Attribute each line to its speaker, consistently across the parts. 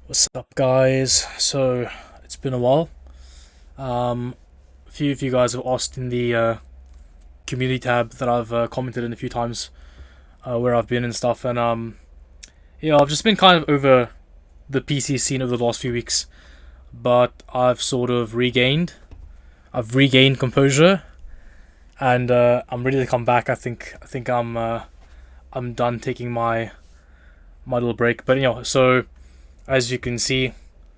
Speaker 1: What's up, guys? So it's been a while. A few of you guys have asked in the community tab that I've commented in a few times where I've been and stuff, and yeah, I've just been kind of over the PC scene over the last few weeks, but I've sort of regained composure, and I'm ready to come back. I think I'm done taking my little break, but so. As you can see,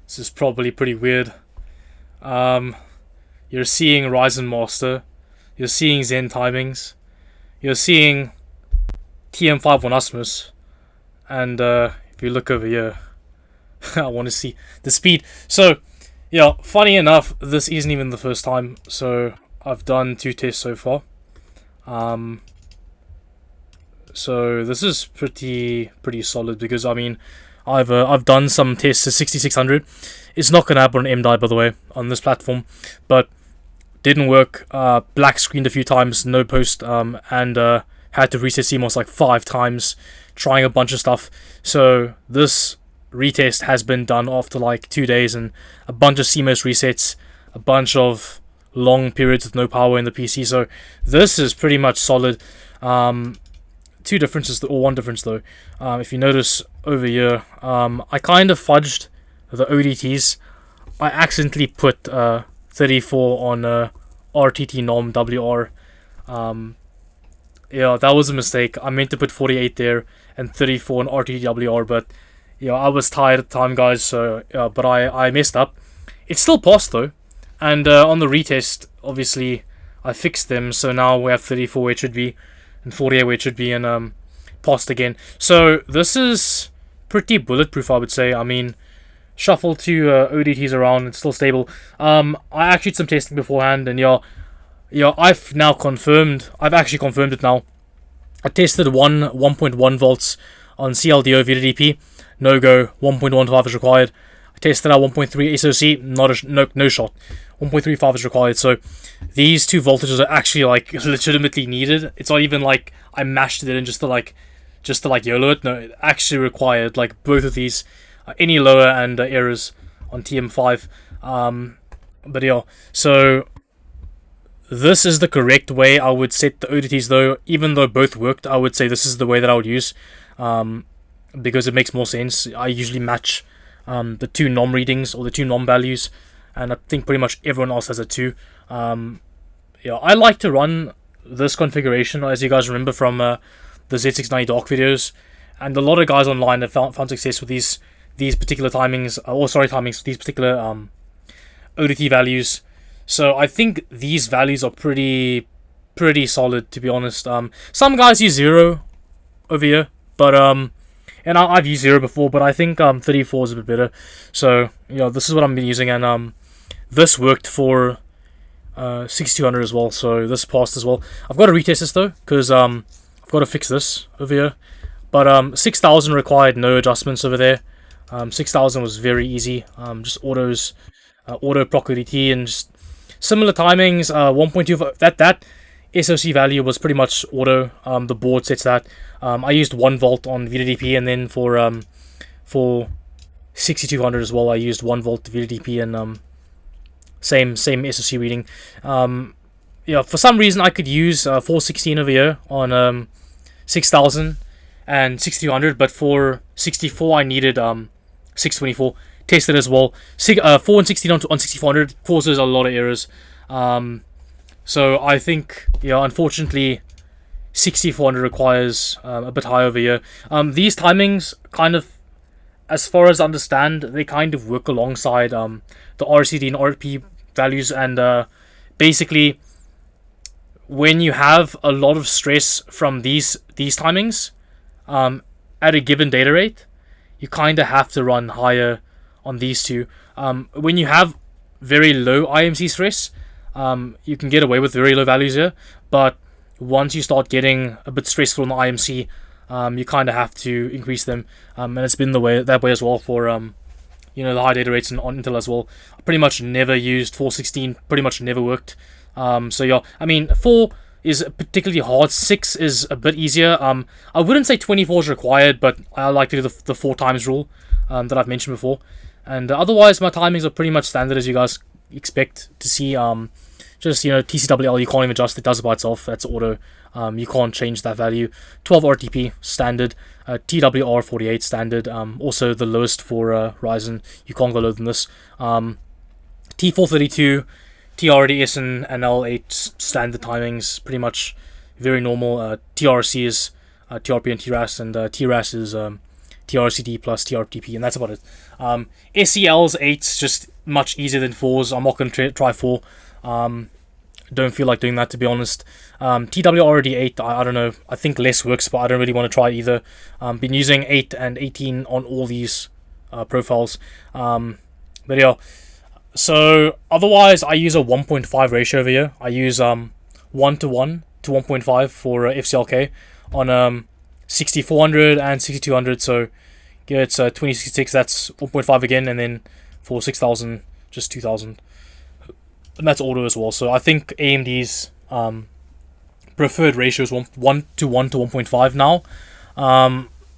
Speaker 1: this is probably pretty weird. Um, you're seeing Ryzen Master, you're seeing Zen timings, you're seeing TM5 on Asmus, and if you look over here, I want to see the speed. So, yeah, funny enough, this isn't even the first time. So I've done 2 tests so far. So this is pretty solid because I mean. I've done some tests to 6600. It's not gonna happen on MDI, by the way, on this platform, but didn't work. Black screened a few times, no post, and had to reset CMOS like 5 times, trying a bunch of stuff. So this retest has been done after like 2 days and a bunch of CMOS resets, a bunch of long periods with no power in the PC. So this is pretty much solid. Two differences, or one difference though. If you notice over here, I kind of fudged the ODTs. I accidentally put 34 on RTT Nom WR. Yeah, that was a mistake. I meant to put 48 there and 34 on RTT WR, but yeah, I was tired at the time, guys. So yeah, but I messed up. It still passed though, and on the retest, obviously, I fixed them. So now we have 34 where it should be, and 48 where it should be, and passed again. So this is pretty bulletproof, I would say. I mean, shuffle 2 ODTs around, it's still stable. I actually did some testing beforehand, and yeah, I've actually confirmed it now. I tested 1.1 volts on CLDO VDDP, no go. 1.15 is required. I tested out 1.3 SoC, no shot. 1.35 is required. So these 2 voltages are actually like legitimately needed. It's not even like I mashed it in just to YOLO it. No, it actually required like both of these, any lower and errors on TM5. But yeah, so this is the correct way I would set the ODTs though. Even though both worked, I would say this is the way that I would use, because it makes more sense. I usually match the 2 nom readings or the 2 nom values, and I think pretty much everyone else has it too. Yeah, I like to run this configuration, as you guys remember from the Z690 Dark videos, and a lot of guys online have found success with these particular timings, these particular ODT values. So I think these values are pretty solid, to be honest. Some guys use 0 over here, but and I've used 0 before, but I think 34 is a bit better. So this is what I've been using, and this worked for 6200 as well, so this passed as well. I've got to retest this though, because I've got to fix this over here. But 6000 required no adjustments over there. 6000 was very easy. Just auto proc ODT and just similar timings. 1.2 that SoC value was pretty much auto. The board sets that. I used 1 volt on VDDP, and then for 6200 as well, I used 1 volt VDDP and same SoC reading. Yeah, for some reason I could use 416 over here on 6000 and 6200, but for 64 I needed 624. Tested as well. 4 and 16 on 6400 causes a lot of errors. So I think unfortunately 6400 requires a bit high over here. These timings kind of, as far as I understand, they kind of work alongside the RCD and RP values, and basically when you have a lot of stress from these timings at a given data rate, you kind of have to run higher on these 2. When you have very low IMC stress, you can get away with very low values here, but once you start getting a bit stressful on the IMC, you kind of have to increase them, and it's been that way as well for the high data rates on Intel as well. I pretty much never used 416, pretty much never worked. So yeah, I mean 4 is particularly hard. 6 is a bit easier. I wouldn't say 24 is required, but I like to do the 4 times rule. that I've mentioned before. And otherwise, my timings are pretty much standard as you guys expect to see. Just TCWL, you can't even adjust; it does it by itself. That's auto. You can't change that value. 12 RTP standard. TWR 48 standard. Also the lowest for Ryzen. You can't go lower than this. T432, TRDS and L8 standard timings. Pretty much very normal. TRC is TRP and TRAS, and TRAS is TRCD plus TRTP, and that's about it. SEL's 8's just much easier than 4's. I'm not going to try 4. Don't feel like doing that, to be honest. TWRD 8, I don't know. I think less works, but I don't really want to try either. Been using 8 and 18 on all these profiles. But yeah. So otherwise, I use a 1.5 ratio over here. I use 1 to 1 to 1.5 for FCLK on 6400 and 6200. So yeah, it's 2066. That's 1.5 again, and then for 6000, just 2000. And that's auto as well. So I think AMD's preferred ratio is 1 to 1.5 now.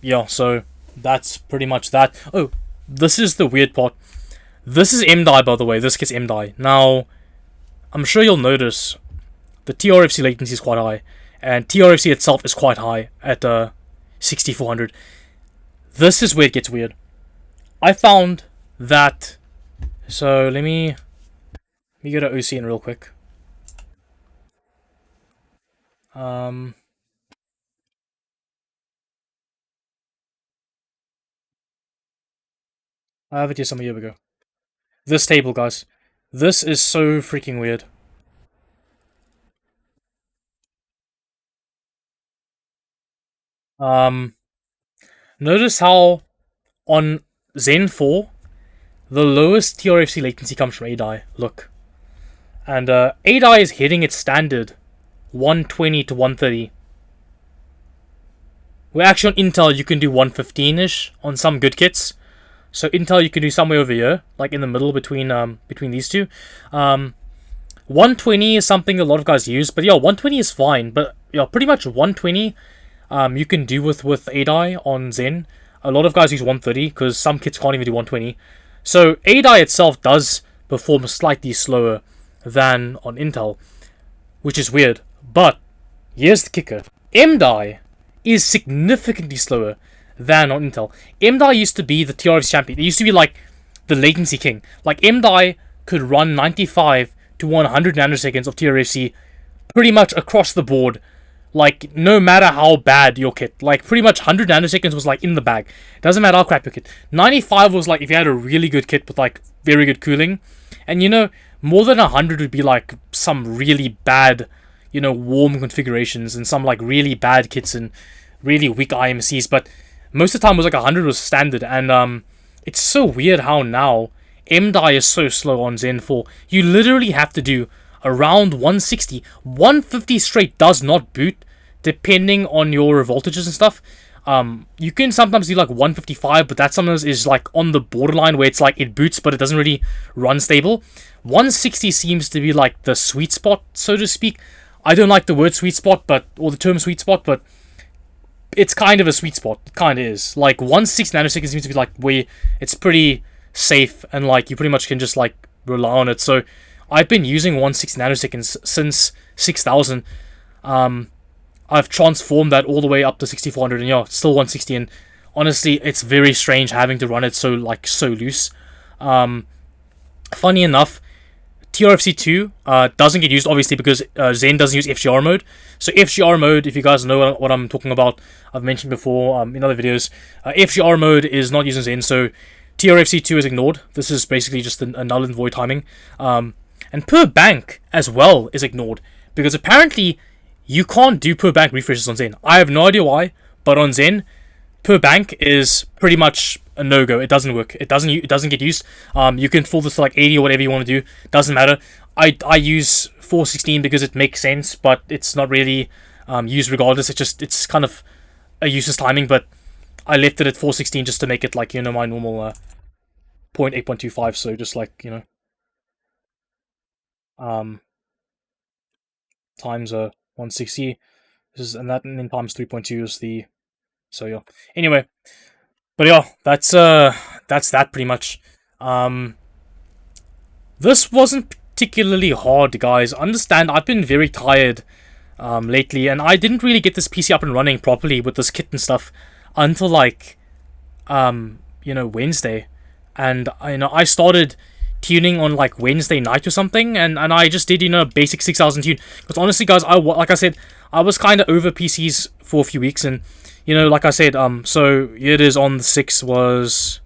Speaker 1: Yeah, so that's pretty much that. Oh, this is the weird part. This is MDI, by the way. This gets MDI. Now, I'm sure you'll notice the TRFC latency is quite high, and TRFC itself is quite high at 6400. This is where it gets weird. I found that. So let me go to OCN real quick. I have it here somewhere. Here we go. This table, guys. This is so freaking weird. Notice how on Zen 4, the lowest TRFC latency comes from ADI. Look. And ADI is hitting its standard 120 to 130. Where actually on Intel you can do 115-ish on some good kits. So Intel you can do somewhere over here, like in the middle between these two. 120 is something a lot of guys use, but yeah, 120 is fine. But yeah, pretty much 120 you can do with ADI on Zen. A lot of guys use 130 because some kits can't even do 120. So ADI itself does perform slightly slower than on Intel, which is weird. But here's the kicker: MDI is significantly slower than on Intel. MDI used to be the TRFC champion. It used to be like the latency king. Like MDI could run 95 to 100 nanoseconds of TRFC pretty much across the board. Like, no matter how bad your kit. Like, pretty much 100 nanoseconds was, like, in the bag. Doesn't matter how crap your kit. 95 was, like, if you had a really good kit with, like, very good cooling. And, more than 100 would be, like, some really bad, warm configurations. And some, like, really bad kits and really weak IMCs. But most of the time, it was, like, 100 was standard. And, it's so weird how now MDI is so slow on Zen 4. You literally have to do around 160. 150 straight does not boot, depending on your voltages and stuff. You can sometimes do like 155, but that sometimes is like on the borderline where it's like it boots, but it doesn't really run stable. 160 seems to be like the sweet spot, so to speak. I don't like the word sweet spot, or the term sweet spot, but it's kind of a sweet spot. It kind of is. Like 160 nanoseconds seems to be like where it's pretty safe and like you pretty much can just like rely on it. So I've been using 160 nanoseconds since 6000. I've transformed that all the way up to 6400, and yeah, it's still 160. And honestly, it's very strange having to run it so loose. Funny enough, TRFC 2 doesn't get used obviously because Zen doesn't use FGR mode. So FGR mode, if you guys know what I'm talking about, I've mentioned before in other videos. FGR mode is not using Zen, so TRFC 2 is ignored. This is basically just a null and void timing. And per bank as well is ignored because apparently you can't do per bank refreshes on Zen. I have no idea why, but on Zen, per bank is pretty much a no-go. It doesn't work. It doesn't get used. You can full this to like 80 or whatever you want to do. Doesn't matter. I use 416 because it makes sense, but it's not really used regardless. It's kind of a useless timing, but I left it at 416 just to make it like my normal 0.8.25. So just like times 160. And then times 3.2 is the. So yeah. Anyway, but yeah, that's that's that pretty much. Um, this wasn't particularly hard, guys. Understand, I've been very tired lately, and I didn't really get this PC up and running properly with this kit and stuff until like Wednesday, and I started tuning on like Wednesday night or something, and I just did basic 6,000 tune. Because honestly, guys, like I said, I was kind of over PCs for a few weeks, and like I said, so here it is on the 6th was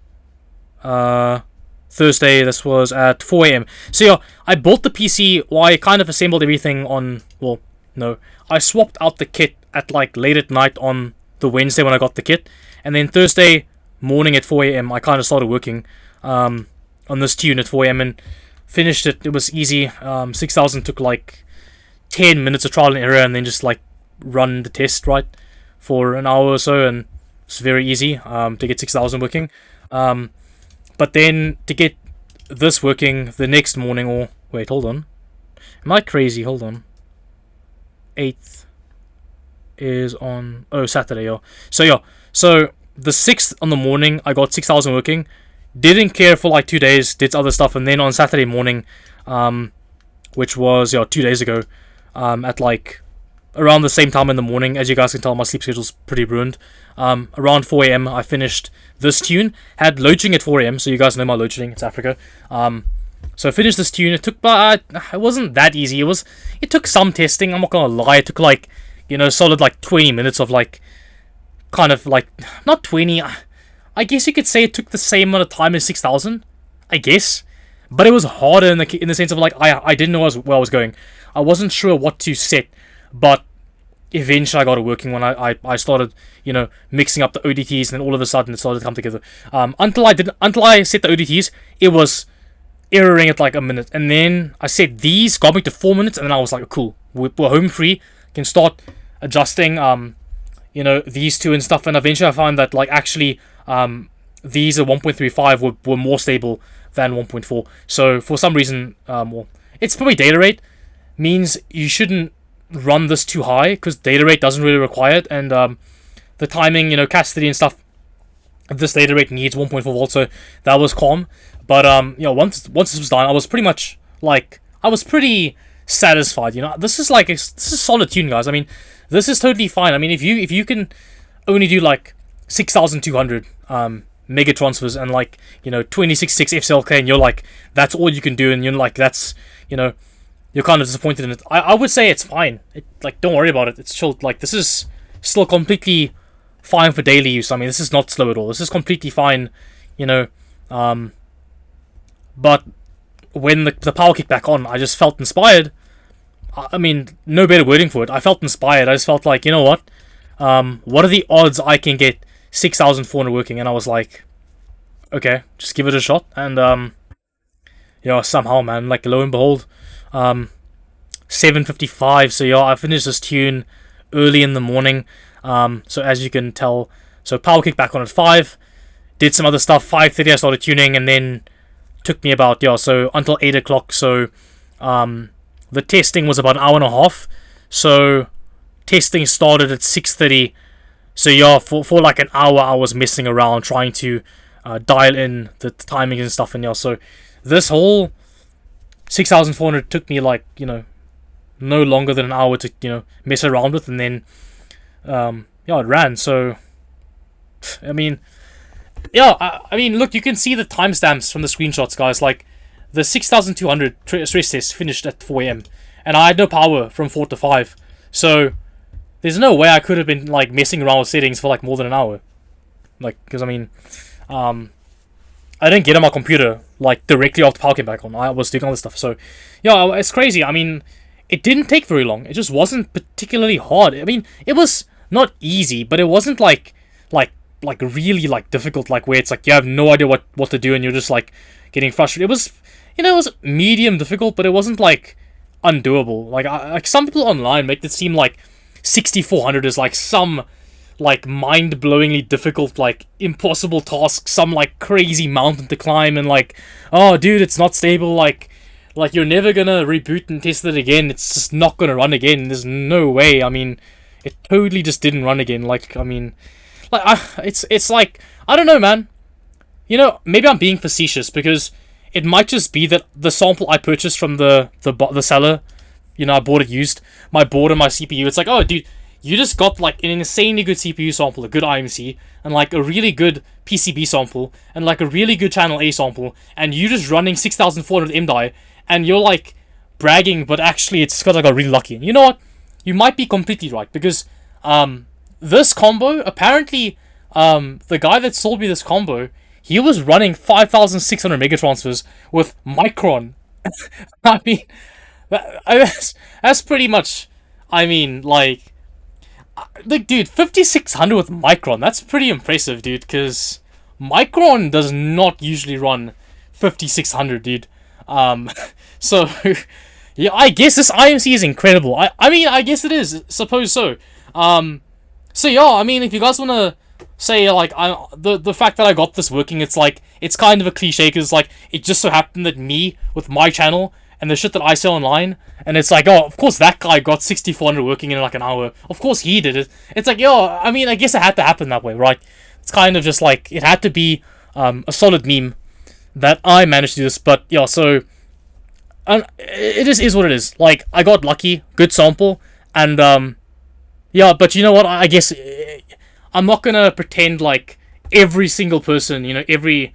Speaker 1: Thursday. This was at 4 a.m. So yeah, I bought the PC. Well, I kind of assembled everything on. Well, no, I swapped out the kit at like late at night on the Wednesday when I got the kit, and then Thursday morning at 4 a.m. I kind of started working on this tune at 4 a.m. and finished it. It was easy. 6,000 took like 10 minutes of trial and error, and then just like run the test right for an hour or so, and it's very easy to get 6,000 working. But then to get this working the next morning, or wait, hold on, am I crazy? Hold on. 8th is on Saturday, yo. So the 6th on the morning I got 6,000 working. Didn't care for like 2 days, did other stuff, and then on Saturday morning, which was 2 days ago, at like around the same time in the morning. As you guys can tell, my sleep schedule's pretty ruined. Around 4 a.m. I finished this tune. Had load shedding at 4 a.m. So you guys know my load shedding. It's Africa. So I finished this tune. It took, but it wasn't that easy. It took some testing. I'm not gonna lie. It took like solid like 20 minutes of like kind of like not 20. I guess you could say it took the same amount of time as 6,000. I guess, but it was harder in the sense of like I didn't know where I was going. I wasn't sure what to set, but eventually I got it working when I started mixing up the ODTs, and then all of a sudden it started to come together. Until I set the ODTs, it was erroring at like a minute, and then I set these, got me to 4 minutes, and then I was like, cool, we're home free, can start adjusting these two and stuff. And eventually I found that like actually these are 1.35 were more stable than 1.4. So for some reason, it's probably data rate means you shouldn't run this too high, because data rate doesn't really require it, and the timing, castity and stuff, this data rate needs 1.4 volts, so that was calm. But once this was done, I was pretty much like, I was pretty satisfied. This is like this is a solid tune, guys. I mean, this is totally fine. I mean, if you can only do like 6,200 mega transfers and like 26.6 FCLK, and you're like, that's all you can do, and you're like, that's you're kind of disappointed in it. I would say it's fine. Don't worry about it. It's chill. Like, this is still completely fine for daily use. I mean, this is not slow at all. This is completely fine, but when the power kicked back on, I just felt inspired. I mean, no better wording for it. I felt inspired. I just felt like, what? What are the odds I can get 6,400 working? And I was like, okay, just give it a shot. And somehow, man, like, lo and behold, 7:55. So I finished this tune early in the morning. So as you can tell, so power kicked back on at 5. Did some other stuff. 5:30 I started tuning, and then took me about so until 8 o'clock. So the testing was about an hour and a half. So testing started at 6:30. So for like an hour I was messing around trying to dial in the timing and stuff. And so this whole 6,400 took me like no longer than an hour to mess around with, and then it ran. So I mean, I mean, look, you can see the timestamps from the screenshots, guys. Like, the 6,200 stress test finished at 4 a.m. and I had no power from 4 to 5. So there's no way I could have been like messing around with settings for like more than an hour. Like, because I mean, I didn't get on my computer like directly after power came back on. I was doing all this stuff. So it's crazy. I mean, it didn't take very long. It just wasn't particularly hard. I mean, it was not easy, but it wasn't like really like difficult, like where it's like you have no idea what to do and you're just like getting frustrated. It was it was medium difficult, but it wasn't like undoable. Like some people online make it seem like 6,400 is like some like mind-blowingly difficult, like impossible task, some like crazy mountain to climb, and like, oh dude, it's not stable, like you're never gonna reboot and test it again, it's just not gonna run again, there's no way. I mean, it totally just didn't run again. Like, I mean, like it's like, I don't know, man. maybe I'm being facetious because it might just be that the sample I purchased from the seller, I bought it used, my board and my CPU. It's like, oh, dude, you just got like an insanely good CPU sample, a good IMC, and like a really good PCB sample, and like a really good channel A sample, and you just running 6400 MDI, and you're like bragging, but actually it's because I got really lucky. And you know what? You might be completely right because this combo apparently the guy that sold me this combo, he was running 5,600 megatransfers with Micron. I mean, that's pretty much. I mean, like, dude, 5,600 with Micron. That's pretty impressive, dude. Because Micron does not usually run 5,600, dude. So yeah, I guess this IMC is incredible. I mean, I guess it is. Suppose so. So yeah, I mean, if you guys wanna say like the fact that I got this working, it's like it's kind of a cliche because like it just so happened that me with my channel and the shit that I sell online, and it's like, oh, of course that guy got 6400 working in like an hour. Of course he did it. It's like, yo, I mean, I guess it had to happen that way, right? It's kind of just like it had to be a solid meme that I managed to do this. But yeah, so it just is what it is. Like I got lucky, good sample, and yeah. But you know what? I guess I'm not gonna pretend like every single person, every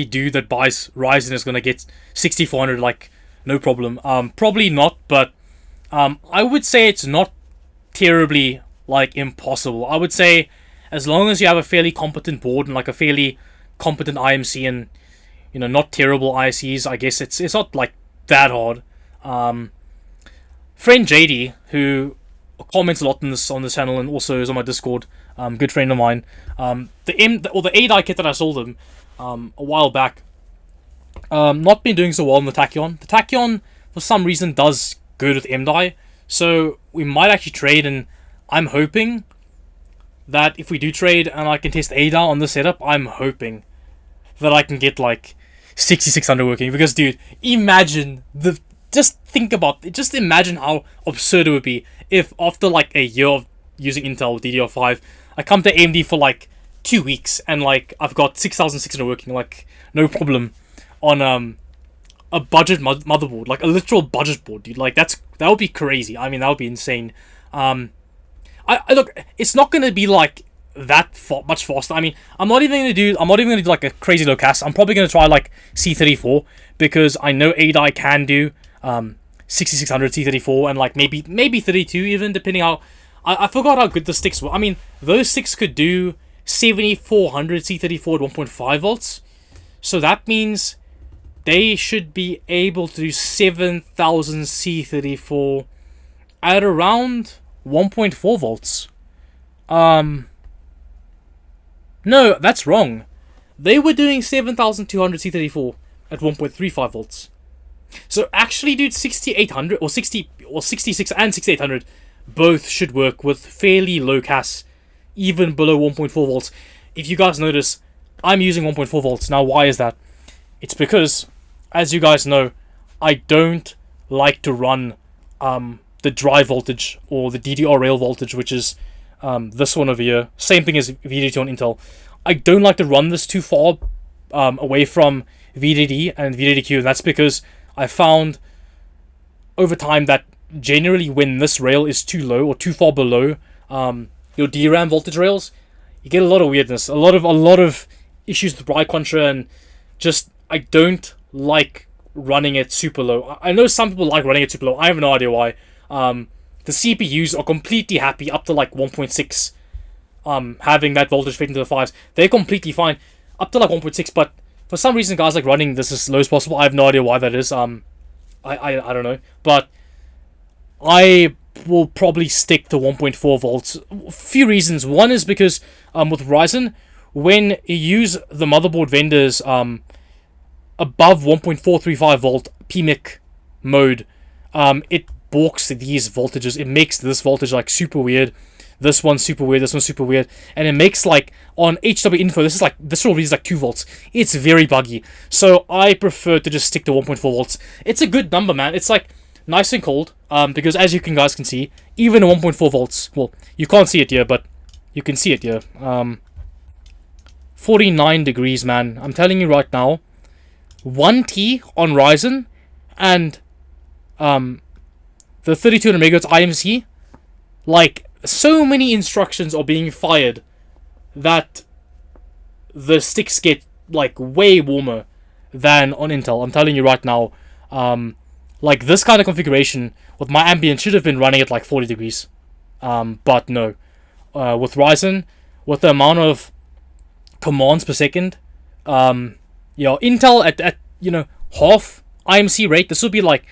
Speaker 1: dude that buys Ryzen is gonna get 6400 like no problem. Probably not, but I would say it's not terribly like impossible. I would say as long as you have a fairly competent board and like a fairly competent IMC and not terrible ICs, I guess it's not like that hard. Friend JD, who comments a lot on the channel and also is on my Discord, good friend of mine. The A die kit that I sold him a while back, not been doing so well on the Tachyon. The Tachyon for some reason does good with M die, so we might actually trade, and I'm hoping that if we do trade and I can test A die on this setup, I'm hoping that I can get like 6600 working, because dude, just imagine how absurd it would be if after like a year of using Intel DDR5, I come to AMD for like 2 weeks and like I've got 6600 working like no problem on a budget motherboard, like a literal budget board, dude. Like that would be crazy. I mean, that would be insane. I look, it's not gonna be like that much faster. I mean, I'm not even gonna do like a crazy low cast. I'm probably gonna try like C34 because I know A-Die can do 6600 C34 and like maybe 32 even, depending how I forgot how good the sticks were. I mean, those sticks could do 7400 C34 at 1.5 volts, so that means they should be able to do 7000 C34 at around 1.4 volts. No, that's wrong. They were doing 7200 C34 at 1.35 volts. So actually, dude, 6800 or 66 and 6800 both should work with fairly low CAS, even below 1.4 volts. If you guys notice, I'm using 1.4 volts. Now, why is that? It's because, as you guys know, I don't like to run the drive voltage or the DDR rail voltage, which is this one over here. Same thing as VDD on Intel. I don't like to run this too far away from VDD and VDDQ, and that's because I found over time that generally when this rail is too low or too far below your DRAM voltage rails, you get a lot of weirdness, a lot of issues with write contra, and just I don't like running it super low. I know some people like running it super low. I have no idea why. The CPUs are completely happy up to like 1.6, having that voltage fit into the 5s. They're completely fine up to like 1.6, but for some reason guys like running this as low as possible. I have no idea why that is. I don't know, but I will probably stick to 1.4 volts. A few reasons. One is because with Ryzen, when you use the motherboard vendors above 1.435 volt PMIC mode, it balks these voltages. It makes this voltage like super weird. This one's super weird. This one's super weird, and it makes like on HW info. This will read like 2 volts. It's very buggy. So I prefer to just stick to 1.4 volts. It's a good number, man. It's like nice and cold. Because as you guys can see, even at 1.4 volts. Well, you can't see it here, but you can see it here. 49 degrees, man. I'm telling you right now. 1T on Ryzen and the 3200 MHz IMC, like, so many instructions are being fired that the sticks get, like, way warmer than on Intel. I'm telling you right now. Like, this kind of configuration with my ambient should have been running at like 40 degrees. But no. With Ryzen, with the amount of commands per second, Intel at half IMC rate, this would be like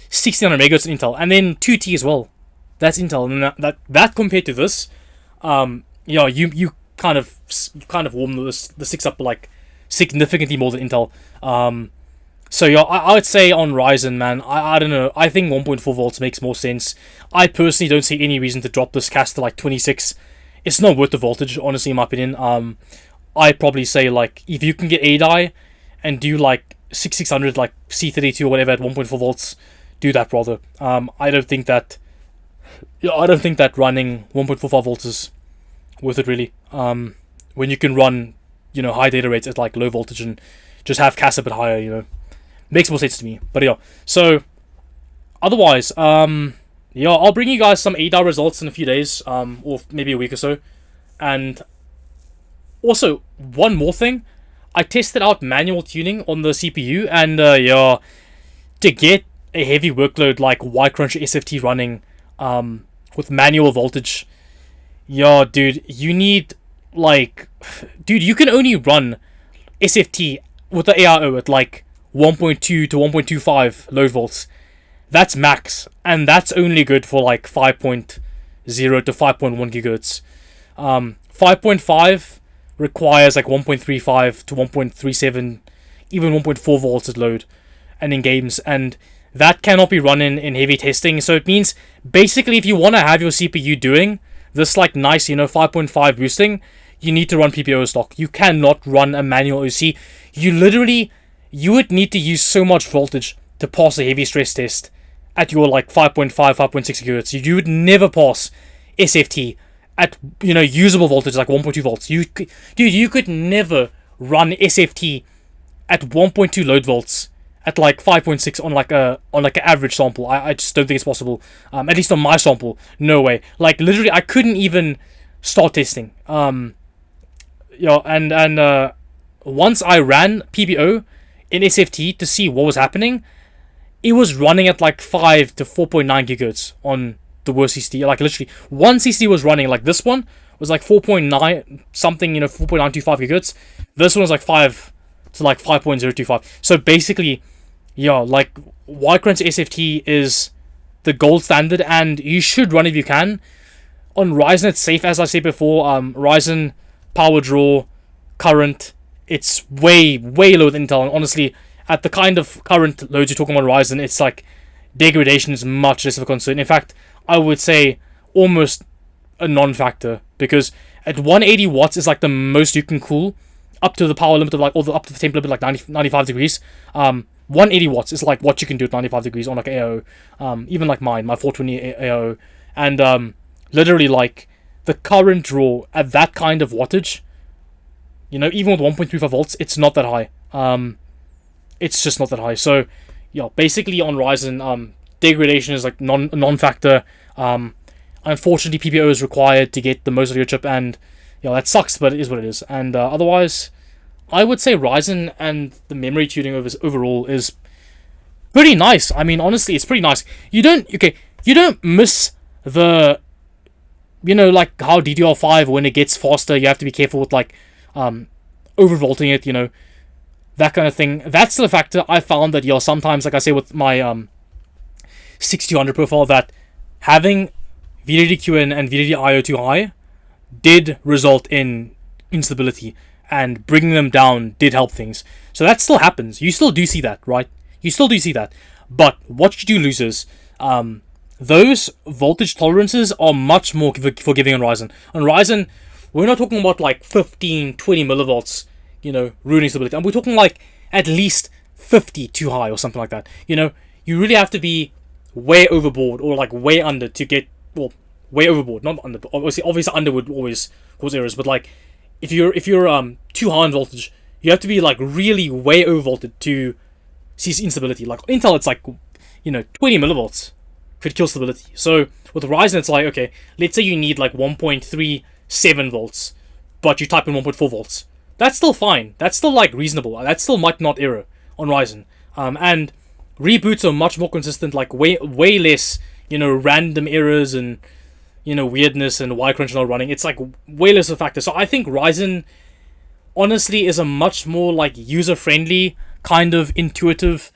Speaker 1: 1600 megahertz in Intel, and then 2T as well. That's Intel, and that compared to this, you kind of warm the sticks up like significantly more than Intel. So yeah, I would say on Ryzen, man, I don't know. I think 1.4 volts makes more sense. I personally don't see any reason to drop this cast to like 26. It's not worth the voltage, honestly, in my opinion. I'd probably say, like, if you can get a die and do like 6600, like C32 or whatever at 1.4 volts, do that, brother. I don't think that running 1.45 volts is worth it, really. When you can run, high data rates at like low voltage and just have CAS a bit higher, makes more sense to me. But yeah, so otherwise, I'll bring you guys some ADA results in a few days, or maybe a week or so. And also, one more thing, I tested out manual tuning on the CPU, and to get a heavy workload like Y-Crunch SFT running with manual voltage, dude, you need, like, you can only run SFT with the AIO at like 1.2 to 1.25 load volts. That's max, and that's only good for like 5.0 to 5.1 gigahertz. 5.5 requires like 1.35 to 1.37, even 1.4 volts at load, and in games, and that cannot be run in heavy testing. So it means basically, if you want to have your CPU doing this like nice 5.5 boosting, you need to run PPO stock. You cannot run a manual OC. You would need to use so much voltage to pass a heavy stress test at your like 5.5, 5.6 gigahertz. You would never pass SFT at usable voltage like 1.2 volts. You could never run SFT at 1.2 load volts at like 5.6 on like an average sample. I just don't think it's possible. At least on my sample, no way. Like, literally, I couldn't even start testing. And once I ran PPO in SFT to see what was happening, it was running at like 5 to 4.9 gigahertz on the worst CCD. Like, literally, one CCD was running, like this one was like 4.9 something, 4.925 gigahertz. This one was like 5 to like 5.025. So basically, like, Y-Crunch SFT is the gold standard, and you should run if you can. On Ryzen, it's safe, as I said before. Ryzen power draw current, it's way lower than Intel, and honestly, at the kind of current loads you're talking about Ryzen, it's like degradation is much less of a concern. In fact, I would say almost a non-factor, because at 180 watts is like the most you can cool up to the power limit of like, or up to the temp limit, like 95 degrees. 180 watts is like what you can do at 95 degrees on like AO. Even like my 420 AO, and literally, like, the current draw at that kind of wattage, even with 1.35 volts, it's not that high. It's just not that high. So, basically on Ryzen, degradation is like non-factor. Unfortunately, PPO is required to get the most out of your chip, and that sucks, but it is what it is. And otherwise, I would say Ryzen and the memory tuning overall is pretty nice. I mean, honestly, it's pretty nice. You don't miss the, like how DDR5, when it gets faster, you have to be careful with like overvolting it, that kind of thing. That's the factor. I found that sometimes, like I say with my 6200 profile, that having VDDQ and VDDIO too high did result in instability, and bringing them down did help things. So that still happens. You still do see that, right? You still do see that. But what you do lose is those voltage tolerances are much more forgiving on Ryzen. On Ryzen, we're not talking about like 15, 20 millivolts, ruining stability. And we're talking like at least 50 too high or something like that. You really have to be way overboard or like way under to get, well, way overboard, not under. Obviously under would always cause errors, but like if you're too high on voltage, you have to be like really way overvolted to see instability. Like Intel, it's like 20 millivolts could kill stability. So with Ryzen, it's like, okay, let's say you need like 1.37 volts, but you type in 1.4 volts. That's still fine. That's still like reasonable. That still might not error on Ryzen. And reboots are much more consistent, like way less, random errors and weirdness and why crunch not running. It's like way less of a factor. So I think Ryzen honestly is a much more like user friendly, kind of intuitive,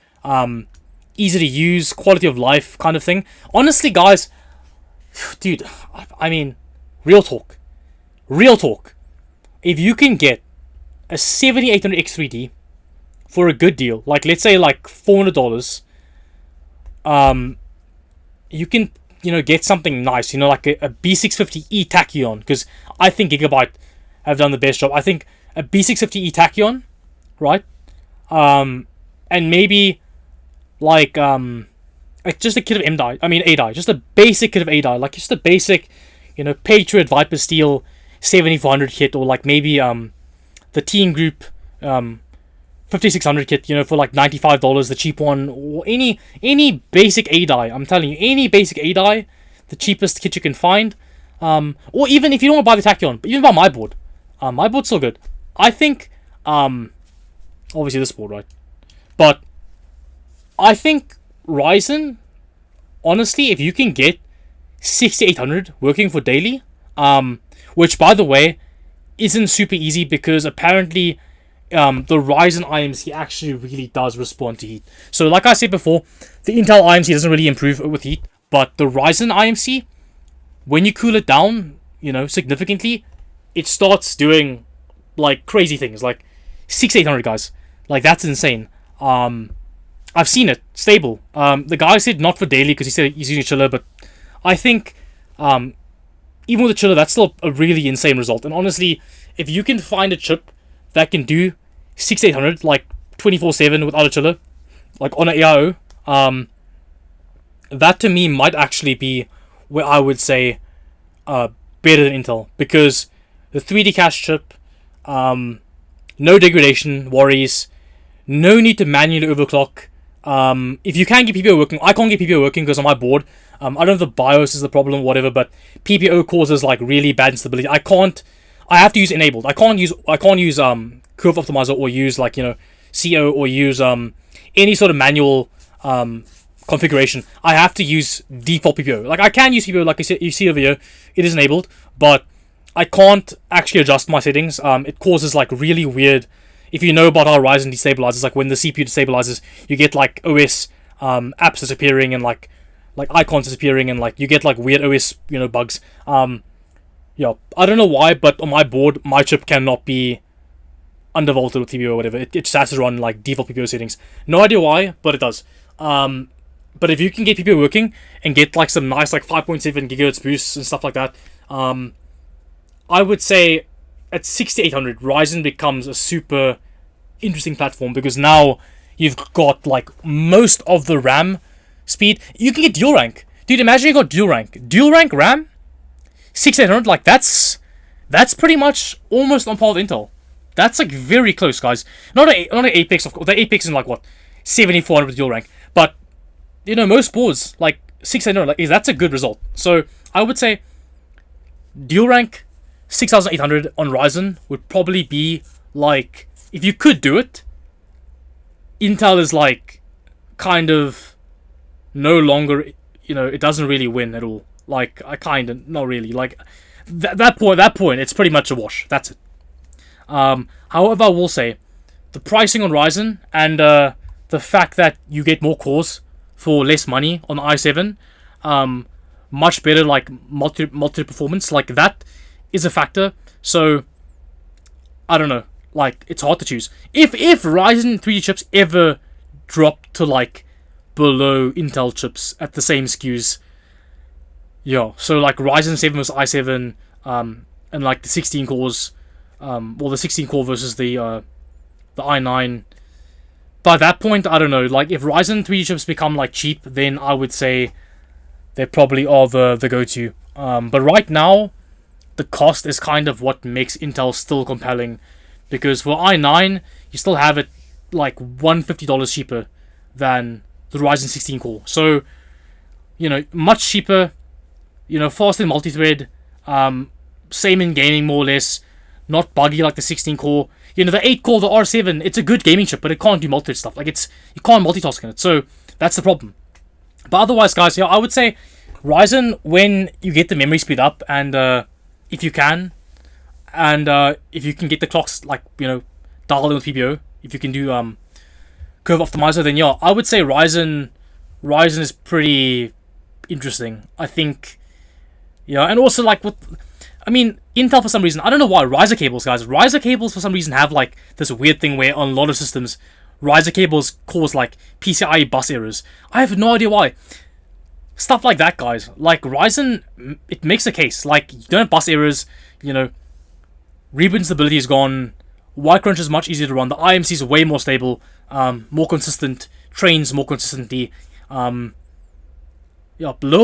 Speaker 1: easy to use, quality of life kind of thing. Honestly, guys, dude, I mean, real talk. If you can get a 7800 X3D for a good deal, like let's say like $400, you can get something nice, like a B650E Tachyon, because I think Gigabyte have done the best job. I think a B650E Tachyon, right? And maybe like just a kit of A die, just a basic kit of A die, like just a basic, Patriot Viper Steel 7400 kit, or like maybe the Team Group 5600 kit, for like $95, the cheap one, or any basic A die. I'm telling you, any basic A die, the cheapest kit you can find. Or even if you don't want to buy the Tachyon, but even buy my board. My board's still good. I think, obviously this board, right? But I think Ryzen, honestly, if you can get 6800 working for daily, which by the way isn't super easy, because apparently the Ryzen IMC actually really does respond to heat. So like I said before, the Intel IMC doesn't really improve with heat, but the Ryzen IMC, when you cool it down, significantly, it starts doing like crazy things, like 6800, guys. Like that's insane. I've seen it stable. The guy said not for daily because he said he's using a chiller, but I think even with a chiller, that's still a really insane result. And honestly, if you can find a chip that can do 6800 like 24/7 without a chiller, like on an AIO, that to me might actually be where I would say better than Intel, because the 3D cache chip, no degradation worries, no need to manually overclock. If you can get PPO working, I can't get PPO working because on my board, I don't know if the BIOS is the problem or whatever, but PPO causes like really bad instability. I have to use enabled. I can't use Curve Optimizer, or use like CO, or use any sort of manual configuration. I have to use default PPO. Like I can use PPO, like you see over here, it is enabled, but I can't actually adjust my settings. It causes like really weird. If you know about how Ryzen destabilizes, like when the CPU destabilizes, you get like OS apps disappearing, and like icons disappearing, and like you get like weird OS bugs. I don't know why, but on my board, my chip cannot be undervolted with PPO or whatever. It just has to run like default PPO settings. No idea why, but it does. But if you can get PPO working and get like some nice like 5.7 gigahertz boosts and stuff like that, I would say at 6800, Ryzen becomes a super interesting platform, because now you've got like most of the RAM speed. You can get dual rank. Dude, imagine you got dual rank RAM, 6800, like that's pretty much almost on par with Intel. That's like very close, guys. Not an Apex, of course. The Apex is like what, 7400 with dual rank, but most boards like 6800, like that's a good result. So I would say dual rank 6800 on Ryzen would probably be like, if you could do it, Intel is like kind of no longer, it doesn't really win at all. Like I kind of, not really, like that point it's pretty much a wash. That's it. However, I will say the pricing on Ryzen, and the fact that you get more cores for less money on the i7, much better like multi performance, like that is a factor. So I don't know, like it's hard to choose. If Ryzen 3D chips ever drop to like below Intel chips at the same SKUs, so like Ryzen 7 versus i7, and like the 16 cores, the 16 core versus the i9. By that point, I don't know, like if Ryzen 3D chips become like cheap, then I would say they probably are the go-to. But right now, the cost is kind of what makes Intel still compelling, because for i9 you still have it like $150 cheaper than the Ryzen 16 core. So, much cheaper, faster in multi-thread, same in gaming more or less, not buggy like the 16 core. The 8 core, the R7, it's a good gaming chip, but it can't do multi-thread stuff. Like, you can't multitask in it, so that's the problem. But otherwise, guys, I would say Ryzen, when you get the memory speed up, and if you can, and if you can get the clocks, like, dialed in with PBO, if you can do curve optimizer, then yeah, I would say Ryzen is pretty interesting. I think, and also like Intel, for some reason, I don't know why, riser cables, guys. Riser cables for some reason have like this weird thing where on a lot of systems, riser cables cause like PCIe bus errors. I have no idea why. Stuff like that, guys. Like Ryzen, it makes a case. Like, you don't have bus errors, reboot stability is gone. Y-Crunch is much easier to run. The IMC is way more stable, more consistent, trains more consistently. Low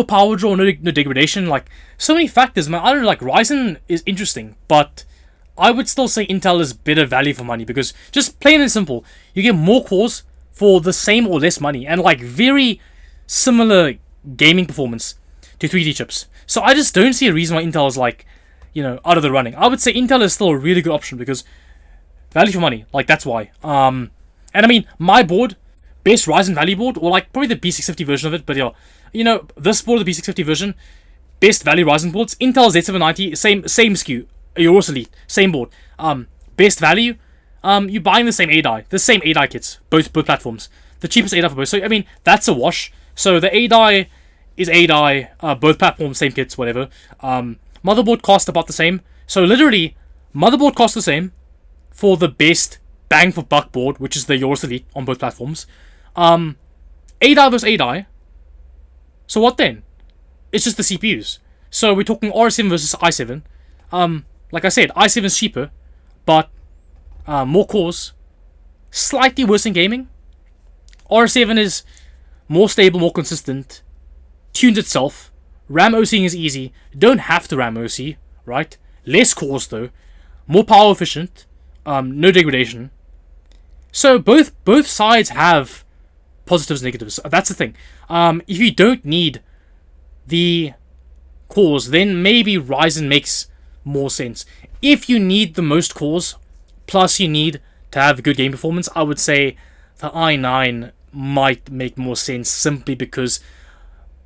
Speaker 1: power draw, no degradation. Like, so many factors, man. I don't know, like, Ryzen is interesting, but I would still say Intel is better value for money, because just plain and simple, you get more cores for the same or less money, and like very similar gaming performance to 3D chips. So I just don't see a reason why Intel is like, out of the running. I would say Intel is still a really good option, because value for money, like, that's why. And I mean, my board, best Ryzen value board, or like probably the B650 version of it, but this board, the B650 version, best value Ryzen boards, Intel Z790, same SKU, Euros Elite, same board. Best value, you're buying the same A-die kits, both platforms, the cheapest A-die for both. So I mean, that's a wash. So the A-die is A-die, both platforms, same kits, whatever. Motherboard cost about the same. So literally, motherboard cost the same for the best bang for buck board, which is the Euros Elite on both platforms. A-die versus A-die. So what then? It's just the CPUs. So we're talking R7 versus i7. Like I said, i7 is cheaper, but more cores, slightly worse in gaming. R7 is more stable, more consistent, tunes itself. RAM OCing is easy. Don't have to RAM OC, right? Less cores though, more power efficient, no degradation. So both sides have positives and negatives. That's the thing. If you don't need the cores, then maybe Ryzen makes more sense. If you need the most cores, plus you need to have good game performance, I would say the i9 might make more sense, simply because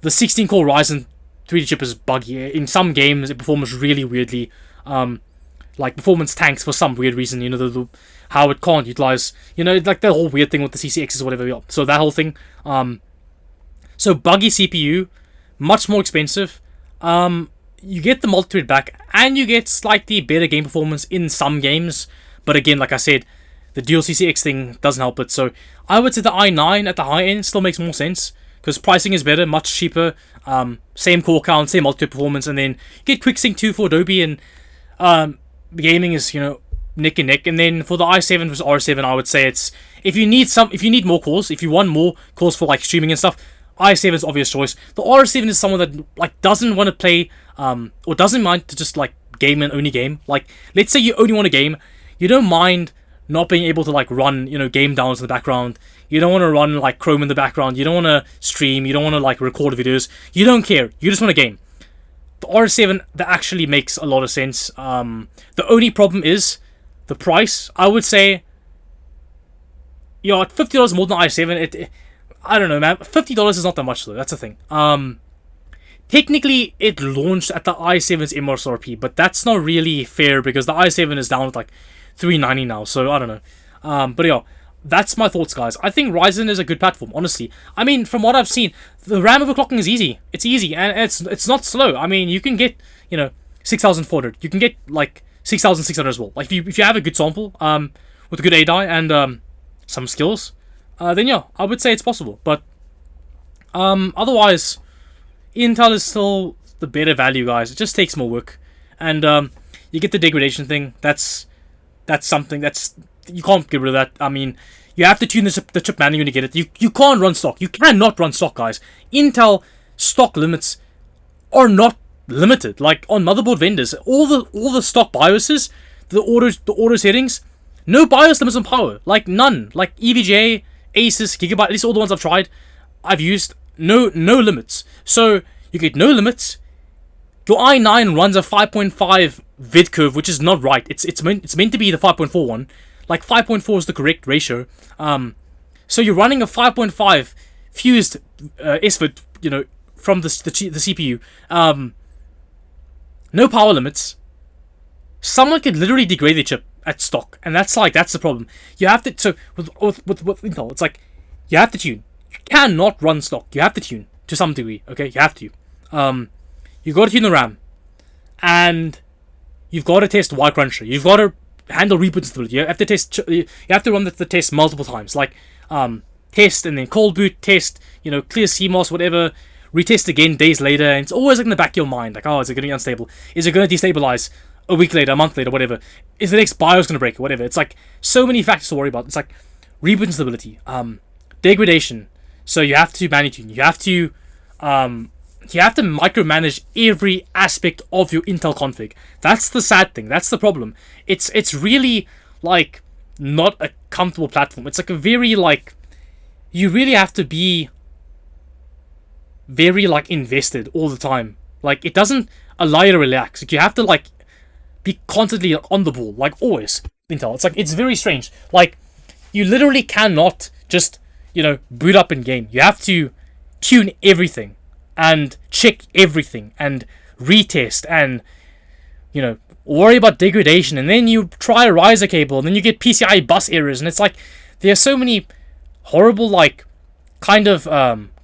Speaker 1: the 16-core Ryzen 3D chip is buggy. In some games, it performs really weirdly. Like performance tanks for some weird reason. How it can't utilize. Like the whole weird thing with the CCXs or whatever. So that whole thing. So buggy CPU, much more expensive. You get the multi-thread back, and you get slightly better game performance in some games. But again, like I said, the dual CCX thing doesn't help it. So I would say the i9 at the high end still makes more sense, because pricing is better, much cheaper, same core count, same multi-thread performance, and then you get QuickSync 2 for Adobe, and gaming is, neck and neck. And then for the i7 versus R7, I would say it's, if you need more cores, if you want more cores for like streaming and stuff, i7 is obvious choice. The R7 is someone that like doesn't want to play, or doesn't mind to just like game and only game. Like, let's say you only want to game, you don't mind not being able to like run, game downs in the background. You don't want to run like Chrome in the background. You don't want to stream. You don't want to like record videos. You don't care. You just want to game. The R7, that actually makes a lot of sense. The only problem is the price. I would say, at $50 more than i7, I don't know, man. $50 is not that much though. That's the thing. Technically, it launched at the i7's MSRP, but that's not really fair, because the i7 is down at like $390 now. So I don't know. But that's my thoughts, guys. I think Ryzen is a good platform, honestly. I mean, from what I've seen, the RAM overclocking is easy. It's easy, and it's not slow. I mean, you can get 6,400. You can get like 6,600 as well. Like if you have a good sample, with a good A-die and some skills, then I would say it's possible. But otherwise, Intel is still the better value, guys. It just takes more work, and you get the degradation thing. That's something that's, you can't get rid of that. I mean, you have to tune the chip manually to get it. You can't run stock. You cannot run stock, guys. Intel stock limits are not limited. Like on motherboard vendors, all the stock BIOSes, the auto settings, no BIOS limits on power. Like none. Like EVGA, Asus, Gigabyte, at least all the ones I've used, no limits. So you get no limits. Your i9 runs a 5.5 vid curve, which is not right. It's meant to be the 5.4 one. Like 5.4 is the correct ratio. So you're running a 5.5 fused SVID, from the CPU. No power limits. Someone could literally degrade the chip at stock, and that's the problem. You have to, so with Intel, it's like you have to tune. You cannot run stock. You have to tune to some degree. Okay, you have to. You got to tune the RAM, and you've got to test Y cruncher. You've got to handle reboot stability. You have to test. You have to run the test multiple times, like test and then cold boot, test. Clear CMOS, whatever. Retest again days later, and it's always like in the back of your mind, like, oh, is it going to be unstable? Is it going to destabilize a week later, a month later, whatever? Is the next BIOS going to break or whatever? It's like so many factors to worry about. It's like reboot instability, degradation. So you have to manually tune. You have to micromanage every aspect of your Intel config. That's the sad thing. That's the problem. It's really like not a comfortable platform. It's like a very like you really have to be very like invested all the time. Like it doesn't allow you to relax. Like you have to like be constantly on the ball, like always. Intel. It's like it's very strange. Like you literally cannot just boot up in game. You have to tune everything and check everything and retest and worry about degradation, and then you try a riser cable and then you get PCI bus errors, and it's like there are so many horrible like kind of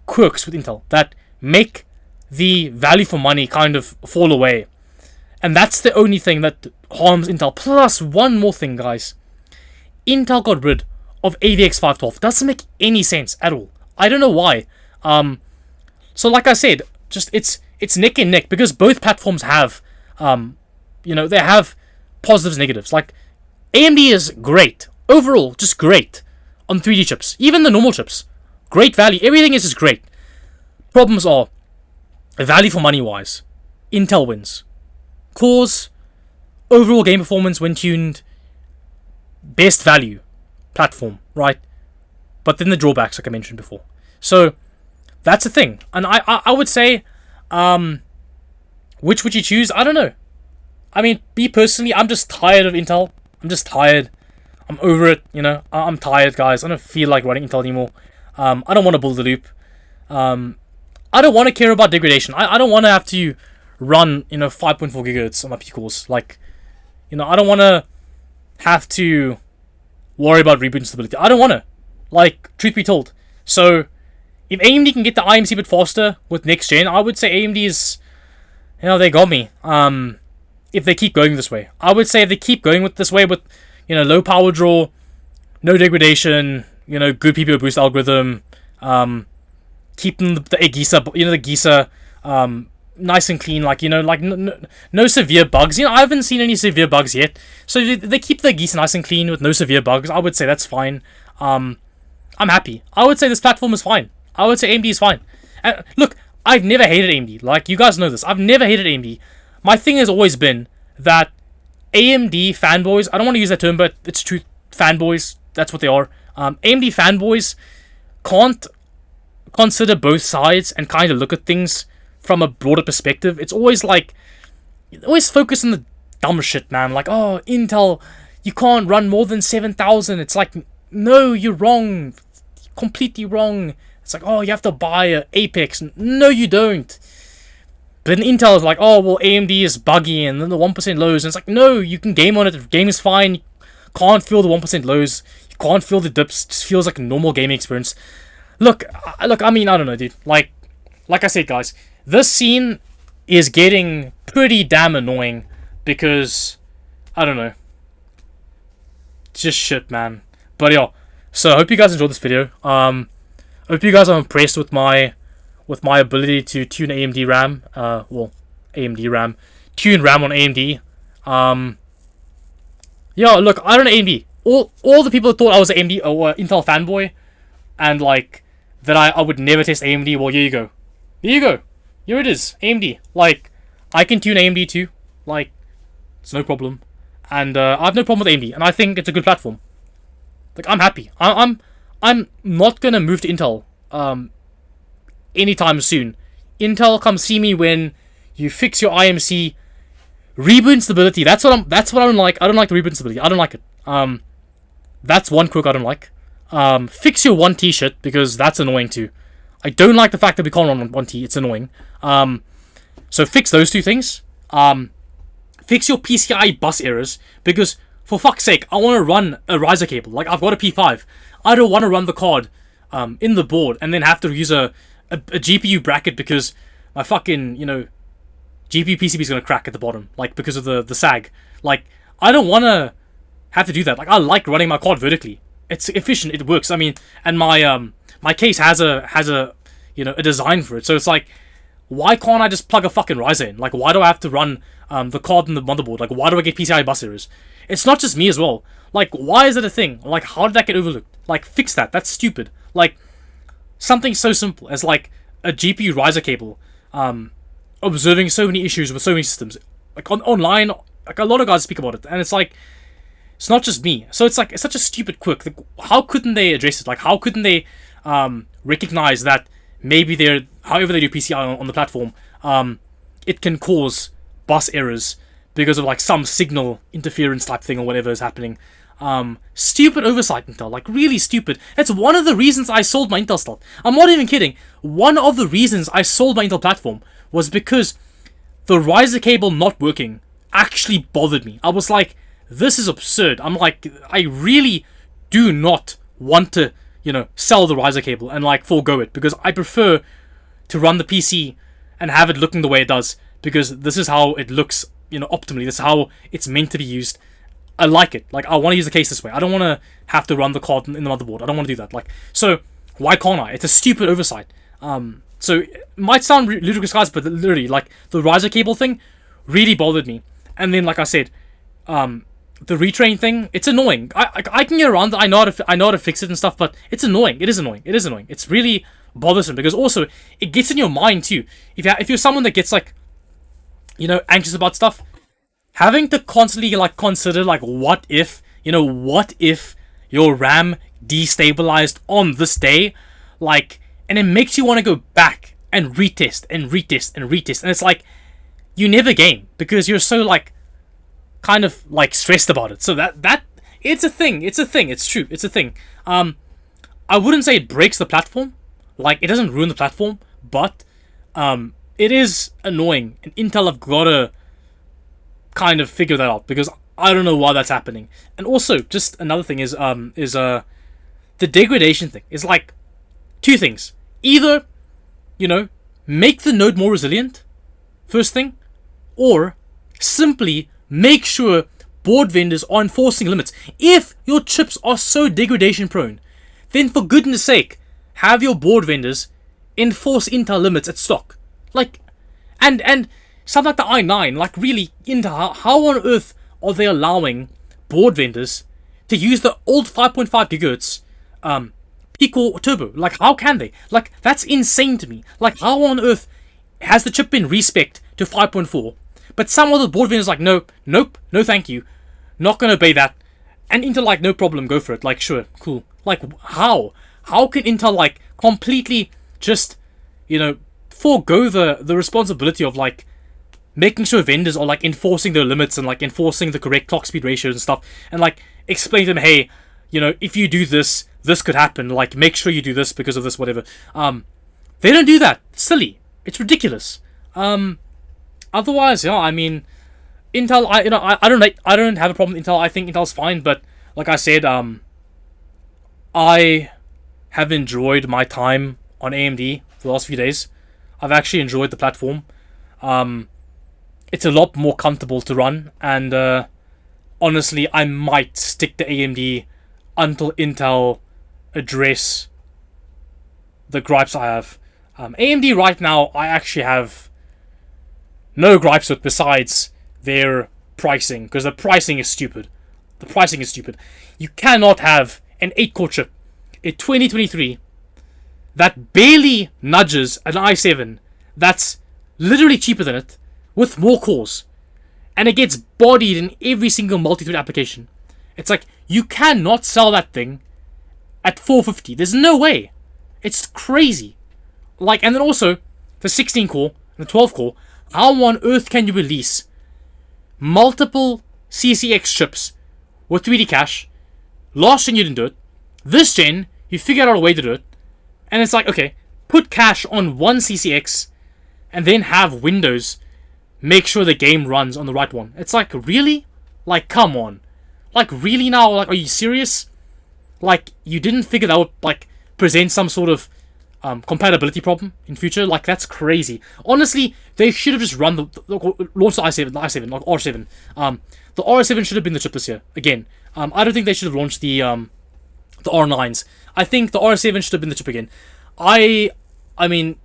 Speaker 1: quirks with Intel that make the value for money kind of fall away. And that's the only thing that harms Intel. Plus one more thing, guys. Intel got rid of AVX 512. Doesn't make any sense at all. I don't know why. So like I said, just it's neck and neck because both platforms have they have positives, negatives. Like AMD is great overall, just great on 3D chips, even the normal chips. Great value. Everything is just great. Problems are value for money wise. Intel wins. Cores, overall game performance when tuned, best value platform, right? But then the drawbacks, like I mentioned before. So that's the thing. And I would say, which would you choose? I don't know. I mean, me personally, I'm just tired of Intel. I'm just tired. I'm over it, I'm tired, guys. I don't feel like running Intel anymore. I don't want to build the loop. I don't want to care about degradation. I don't want to have to run 5.4 gigahertz on my P cores. Like I don't want to have to worry about reboot instability. I don't want to, like, truth be told. So if AMD can get the IMC a bit faster with next gen, I would say AMD is they got me. If they keep going this way, I would say if they keep going with this way with low power draw, no degradation, good PPO boost algorithm, keeping the Gisa, the Gisa, nice and clean, like, no severe bugs. I haven't seen any severe bugs yet. So if they keep the Gisa nice and clean with no severe bugs, I would say that's fine. I'm happy. I would say this platform is fine. I would say AMD is fine. And look, I've never hated AMD. Like, you guys know this. I've never hated AMD. My thing has always been that AMD fanboys, I don't want to use that term, but it's true, fanboys, that's what they are. AMD fanboys can't consider both sides and kind of look at things from a broader perspective. It's always like, always focus on the dumb shit, man. Like, oh, Intel, you can't run more than 7,000. It's like, no, you're wrong. Completely wrong. It's like, oh, you have to buy a Apex. No, you don't. But then Intel is like, oh, well, AMD is buggy and then the 1% lows. And it's like, no, you can game on it. The game is fine. You can't feel the 1% lows. You can't feel the dips. It just feels like a normal gaming experience. Look, I mean, I don't know, dude. Like I said, guys, this scene is getting pretty damn annoying because, I don't know. It's just shit, man. But yeah, so I hope you guys enjoyed this video. Hope you guys are impressed with my ability to tune AMD RAM. AMD RAM. Tune RAM on AMD. Yeah, look, I don't know AMD. All the people that thought I was an AMD or Intel fanboy, and like that I would never test AMD. Well, here you go. Here you go. Here it is, AMD. Like, I can tune AMD too. Like, it's no problem. And I have no problem with AMD, and I think it's a good platform. Like, I'm happy. I'm not gonna move to Intel anytime soon. Intel, come see me when you fix your IMC reboot instability. That's what I don't like. I don't like the reboot instability. I don't like it. That's one quirk I don't like. Fix your 1T shit, because that's annoying too. I don't like the fact that we can't run 1T. It's annoying. So fix those two things. Fix your PCI bus errors, because for fuck's sake, I want to run a riser cable. Like, I've got a P5. I don't want to run the card in the board and then have to use a GPU bracket because my fucking, GPU PCB is going to crack at the bottom, like, because of the sag. Like, I don't want to have to do that. Like, I like running my card vertically. It's efficient. It works. I mean, and my case has a design for it. So it's like, why can't I just plug a fucking riser in? Like, why do I have to run the card in the motherboard? Like, why do I get PCI bus errors? It's not just me as well. Like, why is that a thing? Like, how did that get overlooked? Like, fix that. That's stupid. Like, something so simple as, like, a GPU riser cable observing so many issues with so many systems. Like, online, like, a lot of guys speak about it. And it's like, it's not just me. So it's like, it's such a stupid quirk. Like, how couldn't they address it? Like, how couldn't they recognize that maybe however they do PCI on the platform, it can cause bus errors because of, like, some signal interference type thing or whatever is happening. Stupid oversight, Intel. Like, really stupid. That's one of the reasons I sold my Intel stuff. I'm not even kidding. One of the reasons I sold my Intel platform was because the riser cable not working actually bothered me. I was like, this is absurd. I'm like, I really do not want to, sell the riser cable and, like, forego it, because I prefer to run the PC and have it looking the way it does, because this is how it looks, optimally. This is how it's meant to be used. I like it. Like, I want to use the case this way. I don't want to have to run the card in the motherboard. I don't want to do that. Like, so why can't I? It's a stupid oversight. So it might sound ludicrous, guys, but literally, like, the riser cable thing really bothered me. And then, like I said, the retrain thing, it's annoying. I can get around it. I know how to fix it and stuff, but it's annoying. It is annoying. It's really bothersome, because also it gets in your mind too. If you're someone that gets, like, anxious about stuff, having to constantly, like, consider, like, what if your RAM destabilized on this day, like, and it makes you want to go back and retest and retest and retest, and it's like, you never game because you're so, like, kind of, like, stressed about it. So that it's a thing. It's true. It's a thing. I wouldn't say it breaks the platform. Like, it doesn't ruin the platform, but it is annoying, and Intel have got to kind of figure that out, because I don't know why that's happening. And also, just another thing is the degradation thing. Is like two things. Either, make the node more resilient, first thing, or simply make sure board vendors are enforcing limits. If your chips are so degradation prone, then for goodness sake, have your board vendors enforce Intel limits at stock. Like, and something like the i9, like, really, Intel, how on earth are they allowing board vendors to use the old 5.5 gigahertz P-core turbo? Like, how can they? Like, that's insane to me. Like, how on earth has the chip been respec'd to 5.4? But some of the board vendors like, nope, no thank you, not gonna obey that. And Intel, like, no problem, go for it. Like, sure, cool. Like, how can Intel, like, completely just, forego the responsibility of, like, making sure vendors are, like, enforcing their limits and, like, enforcing the correct clock speed ratios and stuff, and, like, explain to them, hey, if you do this could happen. Like, make sure you do this because of this, whatever. They don't do that. It's silly. It's ridiculous. Otherwise, I mean, Intel, I don't have a problem with Intel. I think Intel's fine, but like I said, I have enjoyed my time on AMD for the last few days. I've actually enjoyed the platform. It's a lot more comfortable to run, and honestly, I might stick to AMD until Intel address the gripes I have. AMD right now, I actually have no gripes with besides their pricing, because the pricing is stupid. You cannot have an 8-core chip in 2023 that barely nudges an i7 that's literally cheaper than it, with more cores, and it gets bodied in every single multi-thread application. It's like, you cannot sell that thing at 450. There's no way. It's crazy. Like, and then also the 16 core and the 12 core. How on earth can you release multiple CCX chips with 3D cache? Last gen you didn't do it. This gen you figured out a way to do it, and it's like, okay, put cache on one CCX, and then have Windows make sure the game runs on the right one. It's like, really? Like, come on. Like, really now? Like, are you serious? Like, you didn't figure that would, like, present some sort of compatibility problem in future? Like, that's crazy. Honestly, they should have just run launched the i7, like R7. The R7 should have been the chip this year. Again, I don't think they should have launched the R9s. I think the R7 should have been the chip again. I mean,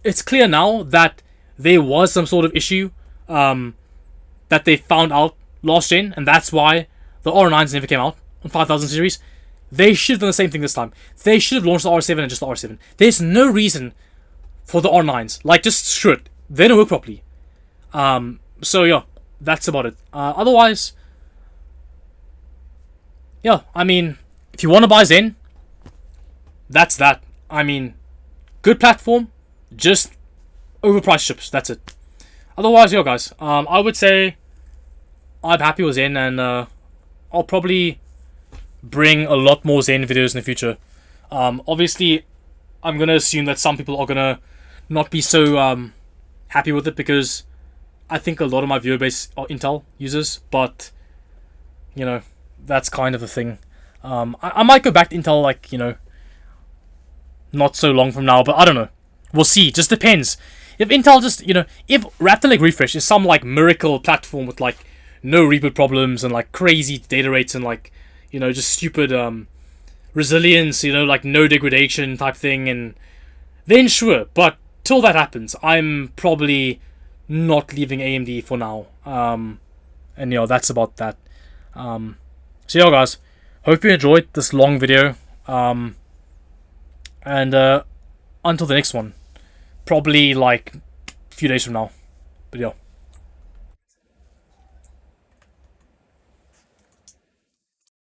Speaker 1: it's clear now that there was some sort of issue that they found out last gen, and that's why the R9s never came out on 5000 series. They should have done the same thing this time. They should have launched the R7 and just the R7. There's no reason for the R9s. Like, just screw it. They don't work properly. So yeah, that's about it. Otherwise, yeah, I mean, if you want to buy Zen, that's that. I mean, good platform, just overpriced chips. That's it. Otherwise, yeah, guys, I would say I'm happy with Zen, and I'll probably bring a lot more Zen videos in the future. Obviously, I'm gonna assume that some people are gonna not be so happy with it, because I think a lot of my viewer base are Intel users, but you know, that's kind of the thing. I might go back to Intel, like, you know, not so long from now, but I don't know. We'll see. Just depends. If Intel just, you know, if Raptor Lake Refresh is some like miracle platform with like no reboot problems and like crazy data rates and like, you know, just stupid resilience, you know, like no degradation type thing, and then sure. But till that happens, I'm probably not leaving AMD for now. And you know, that's about that. So yeah, guys, hope you enjoyed this long video. And until the next one, probably like a few days from now. But yeah.